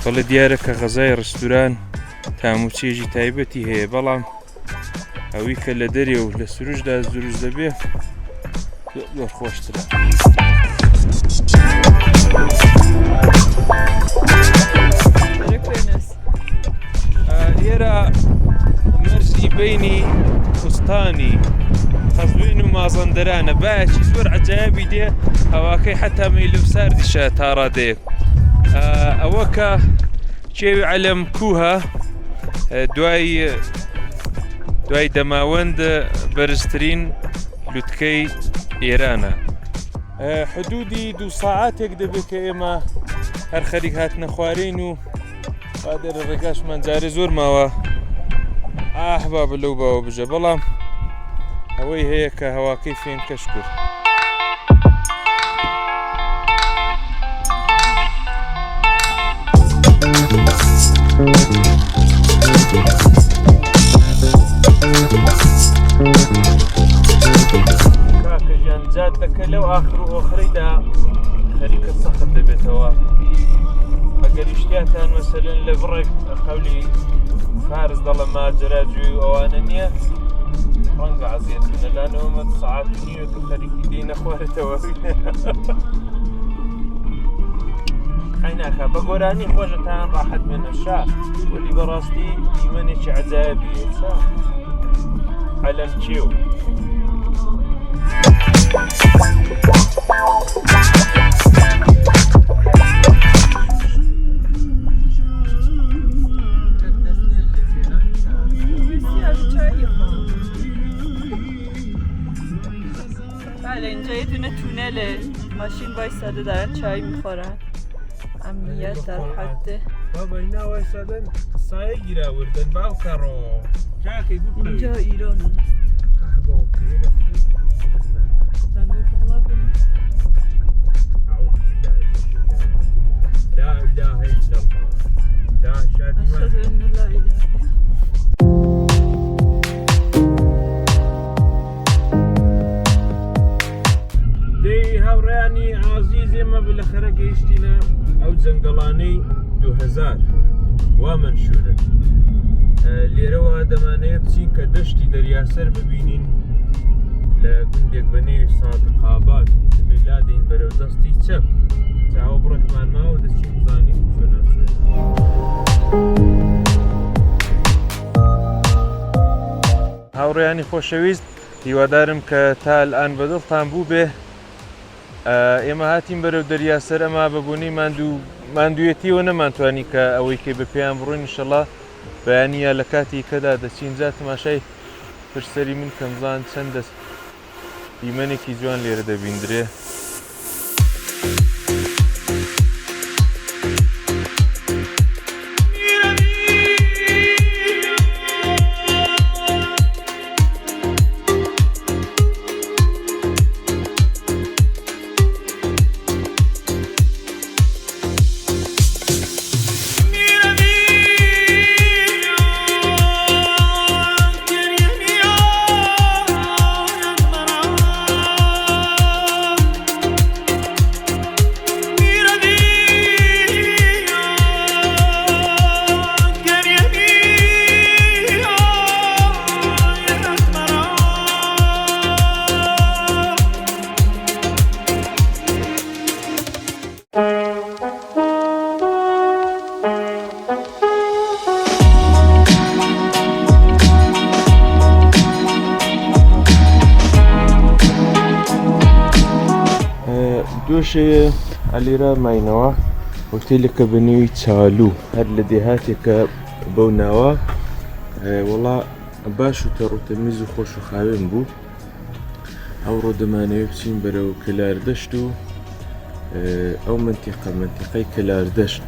بەڵێ دیارە کە غەزای ڕستوران تاموچێژی تایبەتی هەیە، بەڵام ئەوی کە لە دەرێ و لە سروشدا دروست دەبێ زۆر خۆشترە. ئێرە مەرزی بینی کوستانی قەزوین و مازەندەرانە، باەکی زۆر عەجایبی دێ، هەواکەی حتا مەیلف ساردیشە تا ڕادێ. ئەوە کە کێوی عەلەم کووهە، دوای دەماوەند بەرزترین لووتکەی ئێرانە. حدودی 2 ساعاتێک دەبێت کە ئێمە هەر خەریک هاتنە خوارین و بادەرە ڕێگاشمان جارێ زۆر ماوە با بلەو باوە بژە، بەڵام ئەوەی هەیە کە هەواکەی فێن کەش کرد. کاکەژیان جادەکە لەو ئاخر و ئۆخرەیدا خەریکە سەخت دەبێتەوە. ئەگەر شتیاتان مەسەلەن لە بڕێک قەولی فارس دەڵە ماجەراجوی و ئەوانە نییە، ڕەنگە عەزیەتونە لانەوەمە سەعات و نیوە کە خەریکی دێ نەخوارێتەوە. قەیناکە بە گۆرانی خۆشتان ڕاحەت بێنە شا، وەلی بەڕاستی دیمەنێکی عەجایبی چا عەلەم کێو. بله اینجا یه دونه تونله، ماشین وایساده دارن چای میخورن، امنیت در حده. بابا اینا وایسادن سایه گیر آوردن باوکارو جاکی بود. اینجا ایران است. لا اله الا الله لا شادي أشهد أن لا إله دي هاورياني عزيزي ما بالاخره گەیشتینە ئەو جەنگەڵانەی 2000 وا منشورن. لێرەوە دەمانەیە بچین کە دەشتی دەریاسەر ببینین لە گوندێک بە نێوی سادقاباد لادەین بەرەو دەستی چەپ چاوە بڕێکمان ماوە دەچین بزانین چۆن ناچێت. هاوڕێیانی خۆشەویست، هیوادارم کە تا ئەلان بەدڵتان بوو بێ. ئێمە هاتین بەرەو دەریاسەر، ئەما بەبوونی ماندوویەتیەوە نەمانتوانی کە ئەوەی کە بە پێیان بڕۆین ئینشەڵا بەیانیە لە کاتی کەدا دەچین جا تەماشای پرسەری من کە بزان چەند دەست دیمەنێکی جوان لێرە دەبیندرێ. دۆشەیە ئەلێرە ماینەوە هۆتێلێکە بە نێوی چالوو، هەر لە دێهاتێکە بەو ناوە. وەڵا باش و تەڕوتەمیز و خۆش و خاوێن بوو. ئەوڕۆ دەمانەوێت بچین بەرەو کەلاردەشت و ئەو منتیقەی کەلاردەشت.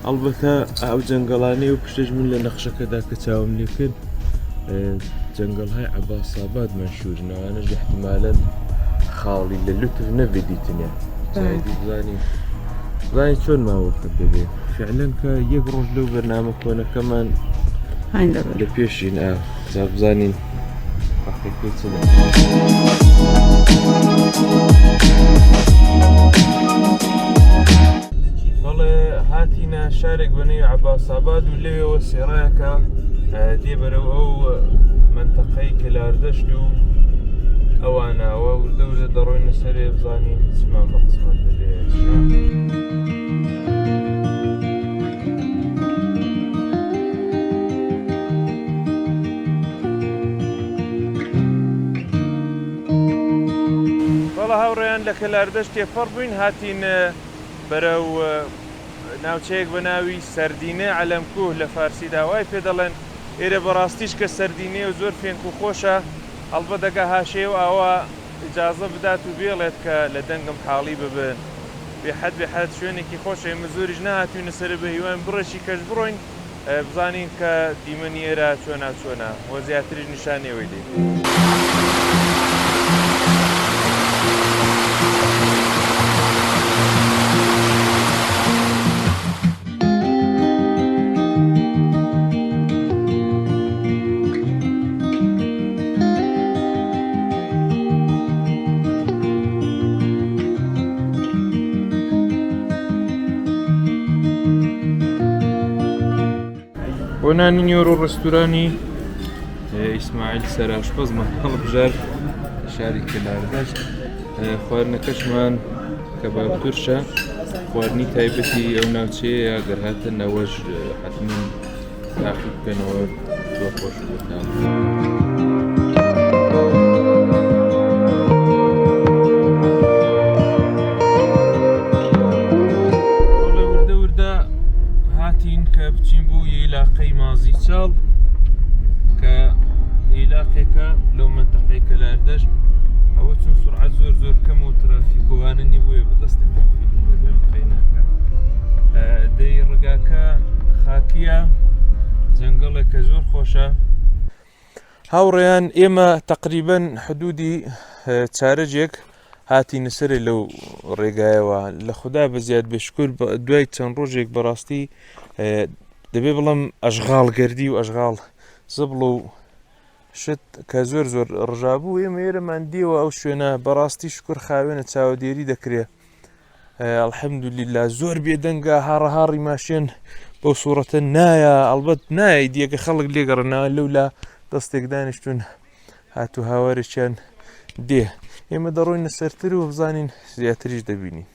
ئەڵبەتە ئەو جەنگەڵانەی و پشتەش من لە نەخشەکەدا کە چاوم لێ کرد جەنگەڵهای عەباساباد مەشهورن، ئەوانەش احتیمالەن خاڵی لە لوتف نەبێدیتنێ. زانی چۆن ماوەقت دەبێت فعلەن کە یەک ڕۆژ لەو بەرنامە کۆنەکەمان لە پێشین جا بزانین وەختێکی چنە. بەڵێ هاتینە شارێک بەنێوی عەباساباد و لەوێەوە سێڕایەکە دێ بەرەو ئەو منتەقەی کلاردەشت و ئەواناوە وردە وردە دەڕۆینە سەرێ بزانین چمان بە قسمەت دەبێت. بەڵە هاوڕێیان لە کەلاردەشت تێپەڕ بووین هاتین بەرەو ناوچەیەک بە ناوی سەردینە عەلەمکوه لە فارسیدا وای پێ دەڵێن ئێرە بەڕاستیش کە سەردینێ و زۆر فێنک و خۆشە هەڵبەت دەگا هاشێ و ئاوا ئیجازە بدات و بێڵێت کە لە دەنگم حاڵی ببن بێحەد شوێنێکی خۆشە ئێمە زۆریش نهاتوینە سەرە بە هیوان بڕێکی کەش بڕۆین بزانین کە دیمەنی ئێرە چۆنا وە زیاتریش نیشانەوەی دێت. بۆ نانی نیۆر و ڕستورانی ئیسماعیل سەراشپەزمان هەڵبژار لە شاری کەلاردەشت خواردنەکەشمان کە باوتورشە خواردنی تایبەتی ئەو ناوچەیە ئەگەر هاتن ئەوەش حتماً تاقیب بکەنەوە زۆر خۆش بۆتان. عێلاقەی مازی چاڵ کە عێلاقێکە لەو منتەقەی کەلاردەشت ئەوە چون سورعەت زۆر کەم و ترافیکۆوانە نیبوویە بەدەستی خۆفیلمەکە دەی ڕگاکە خاکیە جەنگەڵێکە زۆر خۆشە. هاوڕێیان ئێمە تەقریبەن حدودی چارەجێک هاتینە سەرێ لەو ڕێگایەوە لە خوددا بەزیاد بێشکر دوای چەند ڕۆژێک بەڕاستی دەبێ بڵم ئەشغاڵگەردی و ئەشغاڵ زبڵ و شت کە زۆر ڕژابوو ئێمە ئێرەمان دیوە ئەو شوێنە بەڕاستی شکر خاوێنە چاودێری دەکرێ ئەلحەمدولیلا زۆر بێدەنگە هاڕەهاڕی ماشێن بەو سوورەتە نایە ئەڵبەت نایە دیەکە خەڵک لێگەڕنەوە لەولا دەستێک دانیشتون هاتو هاوارێکیان دێ ئێمە دەڕۆینە سەرتر و بزانین زیاتریش دەبینین.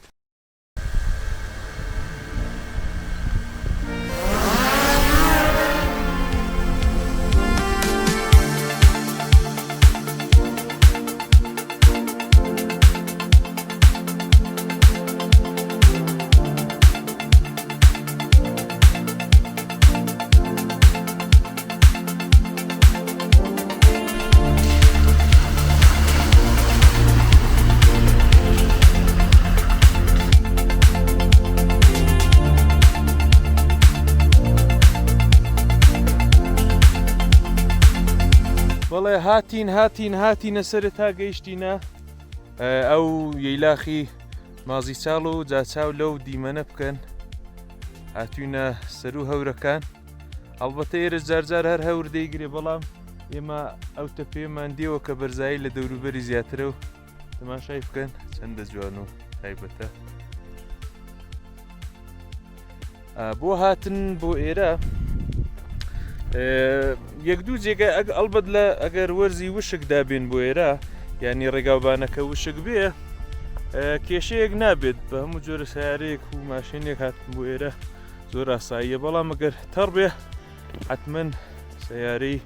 بەڵێ هاتینە سەرەتا گەیشتینە ئەو یەیلاخی مازی چاڵ و جاچاو لەو دیمەنە بکەن هاتوینە سەر و هەورەکان هەڵبەتە ئێرە جارجار هەر هەور دەیگرێ بەڵام ئێمە ئەو تەپێمان دێوە کە بەرزایی لە دەوروبەری زیاترە و تەماشای بکەن چەندە جوان و تایبەتە. بۆ هاتن بۆ ئێرە یەک دوو جێگە ئەلبەت لە ئەگەر وەرزی وشک دابێن بۆ ئێرە یعنی ڕێگاوبانەکە وشک بێ کێشەیەک نابێت بە هەموو جۆرە سیارەیەک و ماشینێک هاتن بۆ ئێرە زۆر ئاساییە بەڵام ئەگەر تەڕ بێ حتمەن سیارەی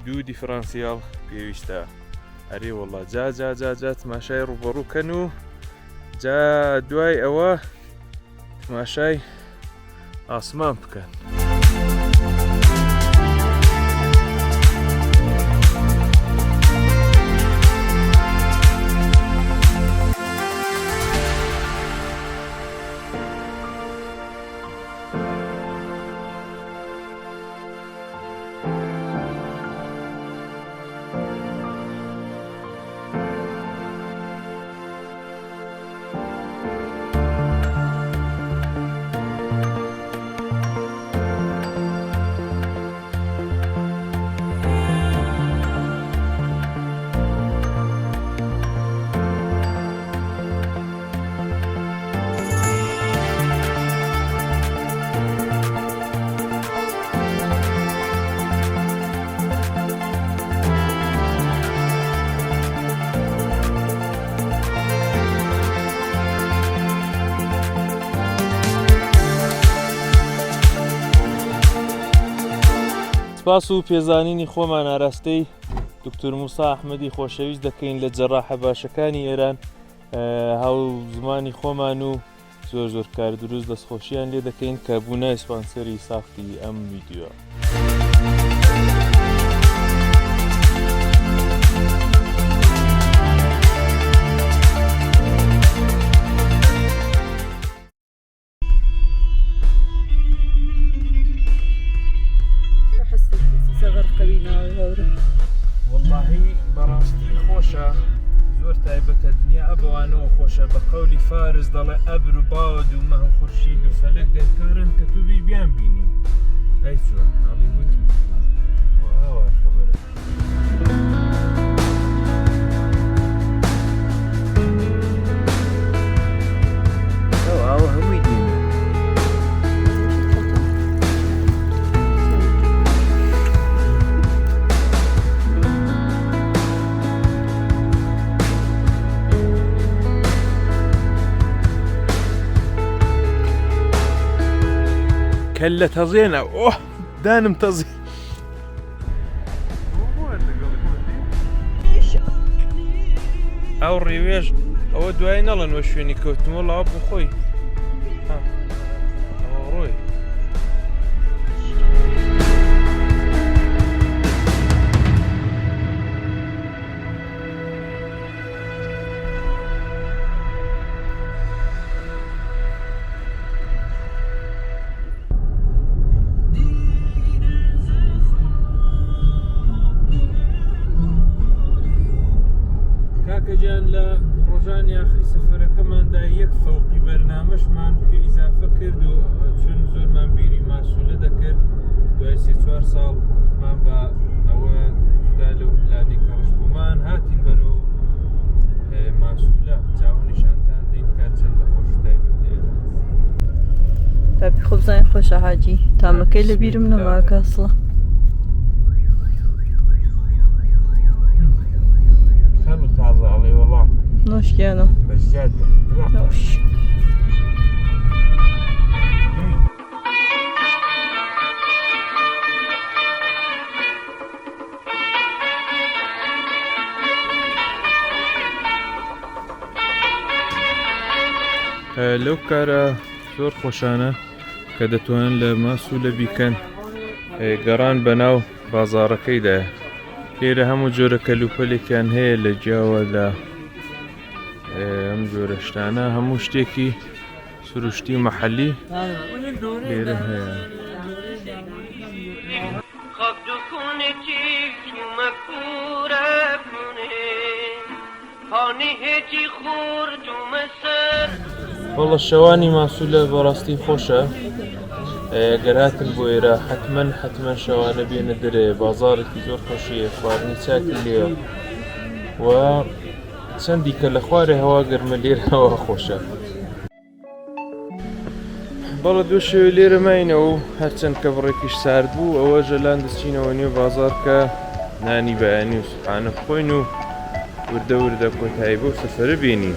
دوو دیفرانسیال پێویستە. ئەرێ وەڵا جا تماشای ڕوبەڕووکەن و جا دوای ئەوە تماشای ئاسمان بکەن. سپاس و پێزانینی خۆمان ئاراستەی دکتۆر موسا ئەحمەدی خۆشەویست دەکەین لە جەڕاحە باشەکانی ئێران هاو زمانی خۆمان و زۆر کار دروست دەستخۆشییان لێ دەکەین کە بوونە سپانسەری ساختی ئەم ڤیدیۆ. واللهی بەڕاستی خۆشە زۆر تایبەتە دنیا ئەبەوانەوە خۆشە بە قەولی فارس دەڵێ ئەبر و باود و مەه و خورشید و فەلەک دەرکارن کە تو بیان بینی ئەی چۆن هاڵی وتی ئاوا خەبەرە ئەوە هەمووی دینی كلة تزينة اوه دانم تزين او الريويج او دوای نەڵەن وە شوێنی کەوتمەوە لە ئاو خۆی ڕۆی کاکەجان لە ڕۆژانی ئاخری سەفەرەکەماندا یەک فەوقی بەرنامەشمان پێ ئیزافە کرد و چون زۆرمان بیری ماسوولە دەکرد دوای 3-4 ساڵمان بە ئەوە جودا لەو پلانی کە ڕشبوومان هاتین بەرەو ماسوولە چاوەنیشانتان دەین کات چەندە خۆش تایبەتێ تاپی خۆبزانین خۆشە حاجی تامەکەی لە بیرم نەما کەسڵە خەڵ تازە ئەڵێ وەڵام نۆشکیانم بەزیادە نۆش لەو کارە زۆر خۆشانە کە دەتوانن لە ماسوولە بیکەن گەڕان بەناو بازاڕەکەیدایە لێرە هەموو جۆرە کەلوپەلێکیان هەیە لە جیاوە لە ئەم جۆرە شتانە هەموو شتێکی سروشتی مەحەلی لێرە هەیە وەڵە شەوانی ماسوولە بەڕاستی خۆشە گەر هاتن بۆ ئێرە حتمەن شەوانە بێنە دەرێ بازارێکی زۆر خۆشیە خواردنی چاکی لێە و چەندی کە لە خوارێ هەوا گەرمە لێرە هەوا خۆشە بەڵە دوو شێوە لێرە ماینەوە و هەرچەند کە بڕێکیش سارد بوو ئەوە ژەلان دەچینەوە نێو بازار کە نانی بەیانی و سوحانە بخۆین و وردە کۆتایی بۆ سەفەرە بینین